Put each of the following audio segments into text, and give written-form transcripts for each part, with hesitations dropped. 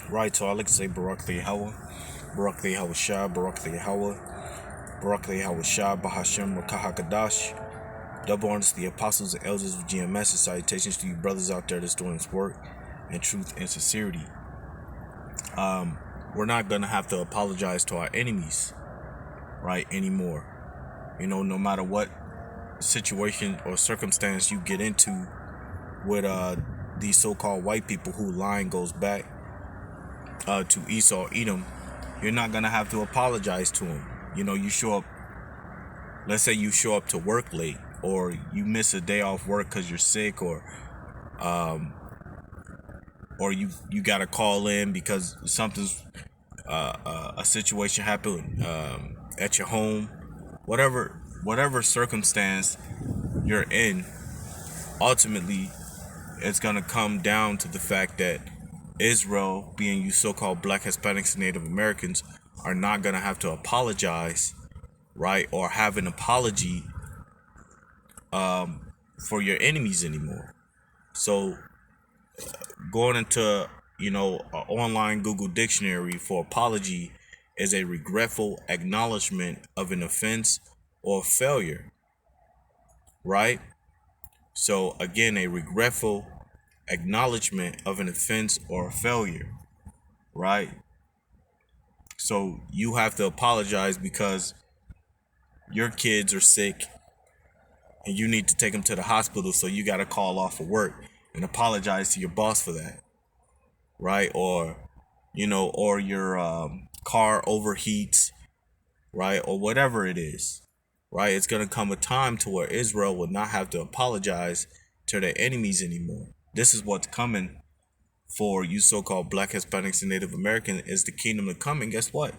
Right, so I like to say Barak Yahweh, Barak Yahweh Shah, Barak Yahweh, Barak Yahweh Shah, Bahashem Rakahakadash. Double honors to the apostles and elders of GMS, and salutations to you brothers out there that's doing this work in truth and sincerity. We're not gonna have to apologize to our enemies, right, anymore. No matter what situation or circumstance you get into with these so-called white people who line goes back to Esau, Edom, you're not gonna have to apologize to them. You show up. Let's say you show up to work late, or you miss a day off work because you're sick, um, or you gotta call in because something's a situation happened at your home. Whatever circumstance you're in, ultimately it's gonna come down to the fact that Israel, being you so-called Black, Hispanics, and Native Americans, are not gonna have to apologize, right, or have an apology for your enemies anymore. So going into an online Google dictionary for apology is a regretful acknowledgement of an offense or failure, right? So again, a regretful acknowledgement of an offense or a failure, right? So you have to apologize because your kids are sick and you need to take them to the hospital, so you got to call off of work and apologize to your boss for that, right? Or your car overheats, right? Or whatever it is, right? It's going to come a time to where Israel will not have to apologize to their enemies anymore. This is what's coming for you so-called Black, Hispanics, and Native American is the kingdom to come. And guess what?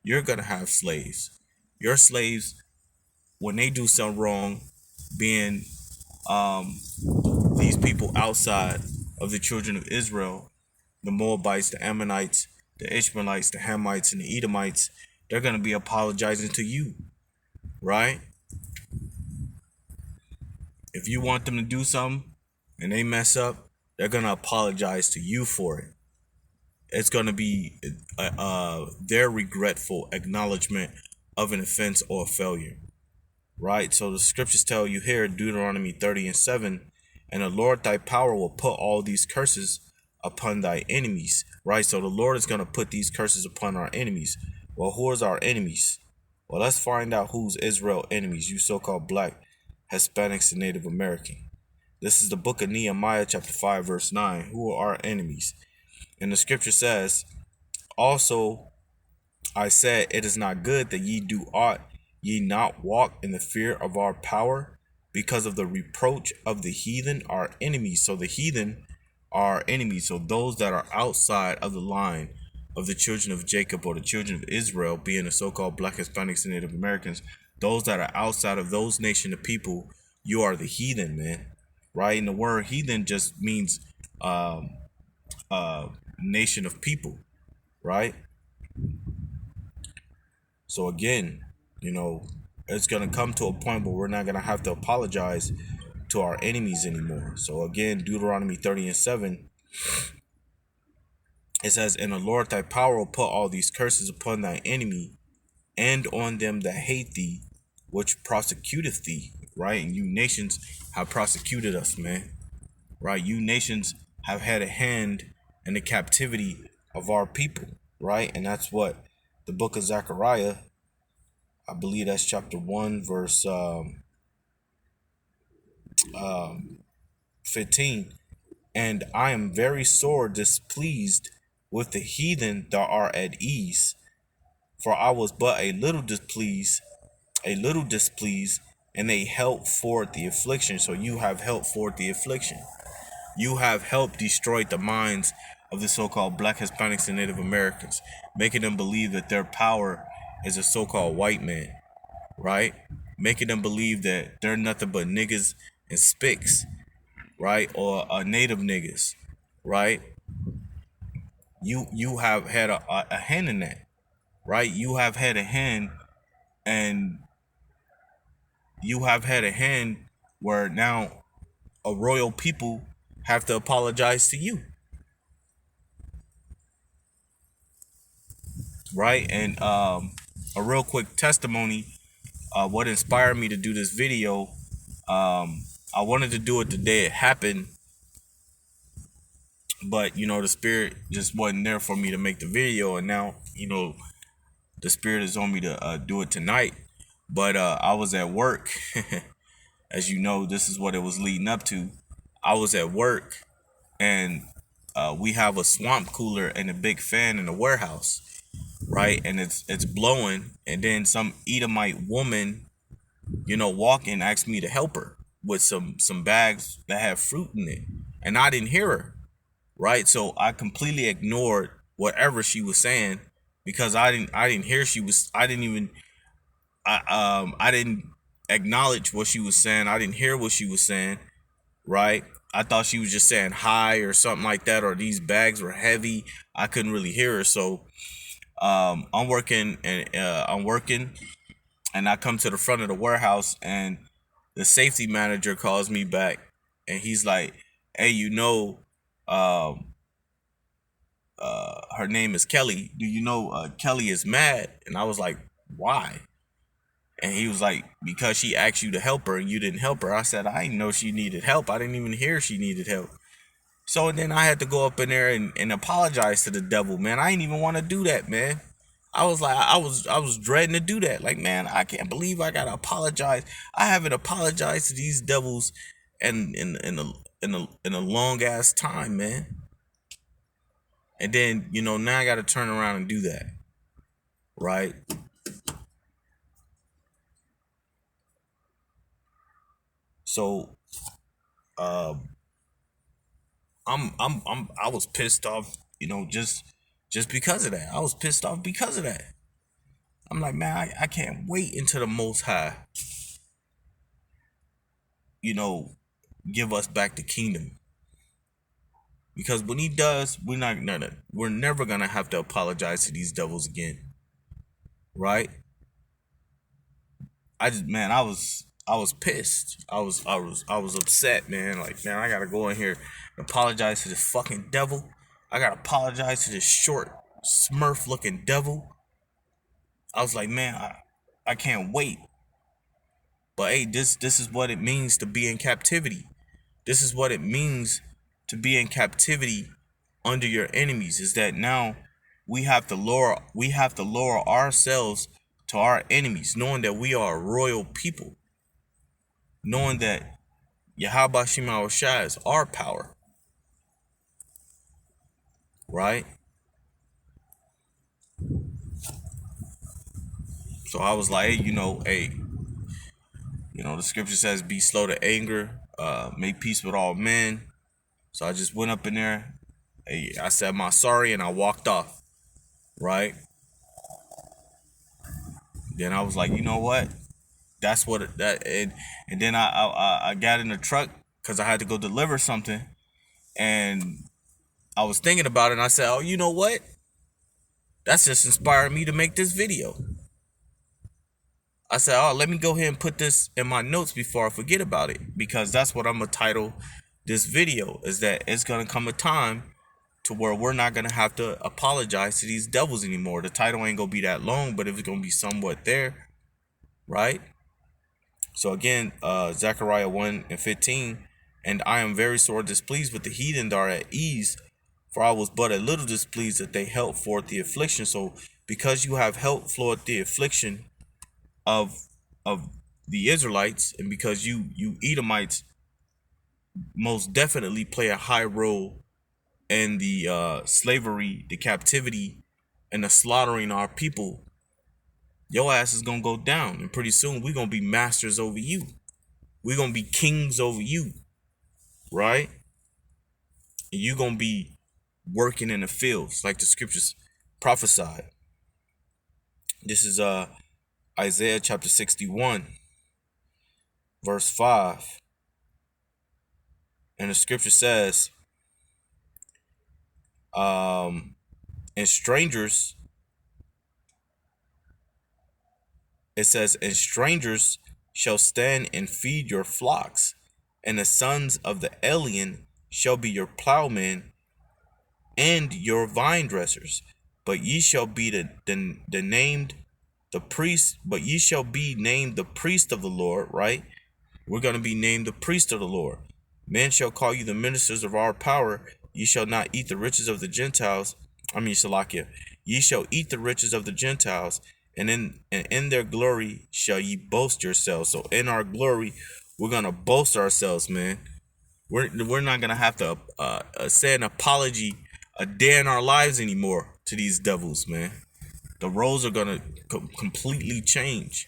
You're going to have slaves. Your slaves, when they do something wrong, being these people outside of the children of Israel, the Moabites, the Ammonites, the Ishmaelites, the Hamites, and the Edomites, they're going to be apologizing to you, right? If you want them to do something and they mess up, they're going to apologize to you for it. It's going to be their regretful acknowledgement of an offense or a failure, right? So the scriptures tell you here, Deuteronomy 30:7, and the Lord thy power will put all these curses upon thy enemies, right? So the Lord is going to put these curses upon our enemies. Well, who is our enemies? Well, let's find out who's Israel enemies, you so-called Black, Hispanics, and Native American. This is the book of Nehemiah chapter 5 verse 9. Who are our enemies? And the scripture says, also I said, it is not good that ye do aught, ye not walk in the fear of our power, because of the reproach of the heathen, our enemies. So the heathen are enemies. So those that are outside of the line of the children of Jacob, or the children of Israel, being the so-called Black, Hispanics, and Native Americans, those that are outside of those nation of people, you are the heathen, man. Right? And the word heathen just means nation of people, right? So again, it's gonna come to a point where we're not gonna have to apologize to our enemies anymore. So again, Deuteronomy 30:7, it says, and the Lord thy power will put all these curses upon thy enemy and on them that hate thee, which prosecuteth thee, right? And you nations have prosecuted us, man, right? You nations have had a hand in the captivity of our people, right? And that's what the book of Zechariah, I believe that's chapter 1 verse 15. And I am very sore displeased with the heathen that are at ease, for I was but a little displeased, and they helped forward the affliction. So you have helped forward the affliction. You have helped destroy the minds of the so-called Black, Hispanics, and Native Americans, making them believe that their power is a so-called white man, right? Making them believe that they're nothing but niggas and spicks, right? Or native niggas, right? You have had a hand in that, right? You have had a hand, and you have had a hand where now a royal people have to apologize to you. right? And a real quick testimony, what inspired me to do this video. I wanted to do it the day it happened, but the spirit just wasn't there for me to make the video, and now the spirit is on me to do it tonight. But I was at work. As you know, this is what it was leading up to. I was at work, and we have a swamp cooler and a big fan in the warehouse, right? And it's blowing, and then some Edomite woman, walking, asked me to help her with some bags that have fruit in it, and I didn't hear her, right? So I completely ignored whatever she was saying because I didn't hear I didn't even I didn't acknowledge what she was saying. I didn't hear what she was saying, right? I thought she was just saying hi or something like that, or these bags were heavy. I couldn't really hear her. So I'm working and I come to the front of the warehouse, and the safety manager calls me back, and he's like, "Hey, um, her name is Kelly. Do you know Kelly is mad?" And I was like, "Why?" And he was like, "Because she asked you to help her and you didn't help her." I said, "I didn't know she needed help. I didn't even hear she needed help." So then I had to go up in there and apologize to the devil, man. I didn't even want to do that, man. I was like, I was dreading to do that. Like, man, I can't believe I gotta apologize. I haven't apologized to these devils in a long ass time, man. And then, now I gotta turn around and do that. Right? So I was pissed off, just because of that. I was pissed off because of that. I'm like, man, I can't wait until the Most High, you know, give us back the kingdom. Because when He does, we're never gonna have to apologize to these devils again, right? I was pissed. I was upset, man. Like, man, I gotta go in here and apologize to this fucking devil. I gotta apologize to this short Smurf looking devil. I was like, man, I can't wait. But hey, this is what it means to be in captivity. This is what it means to be in captivity under your enemies. Is that now we have to lower ourselves to our enemies, knowing that we are a royal people, knowing that Yahweh Shema Shai is our power, right? So I was like, the scripture says, "Be slow to anger, make peace with all men." So I just went up in there. Hey, I said my sorry and I walked off, right? Then I was like, you know what? That's what that and then I got in the truck because I had to go deliver something, and I was thinking about it, and I said, oh, you know what? That's just inspired me to make this video. I said, oh, let me go ahead and put this in my notes before I forget about it, because that's what I'm gonna title this video, is that it's gonna come a time to where we're not gonna have to apologize to these devils anymore. The title ain't gonna be that long, but it's gonna be somewhat there, right? So again, Zechariah 1:15, and I am very sore displeased with the heathen that are at ease, for I was but a little displeased that they held forth the affliction. So because you have held forth the affliction of of the Israelites, and because you Edomites most definitely play a high role in the slavery, the captivity, and the slaughtering our people, your ass is gonna go down, and pretty soon we're gonna be masters over you. We're gonna be kings over you, right? And you're gonna be working in the fields like the scriptures prophesied. This is Isaiah chapter 61, verse 5. And the scripture says, and strangers, it says, and strangers shall stand and feed your flocks, and the sons of the alien shall be your plowmen and your vine dressers. but ye shall be the named the priest, but ye shall be named the priest of the Lord, right? We're going to be named the priest of the Lord. Men shall call you the ministers of our power. Ye shall not eat the riches of the Gentiles. Salakia. Ye shall eat the riches of the Gentiles, and in their glory shall ye boast yourselves. So in our glory, we're gonna boast ourselves, man. We're not gonna have to say an apology a day in our lives anymore to these devils, man. The roles are gonna completely change.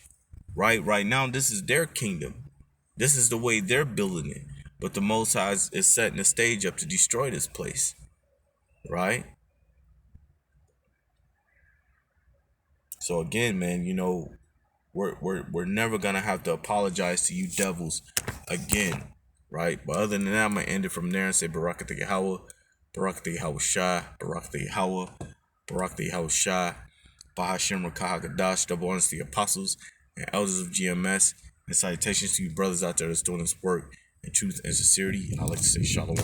Right now, this is their kingdom. This is the way they're building it. But the Most High is setting the stage up to destroy this place, right? So again, man, we're never gonna have to apologize to you devils again, right? But other than that, I'm gonna end it from there and say Barak Yahweh, Barak Yahweh Shah, Barak Yahweh, Barak Yahweh Shah, Bahashim Rakah Gadash, double honors to the apostles and elders of GMS, and salutations to you brothers out there that's doing this work in truth and sincerity. And I like to say Shalom.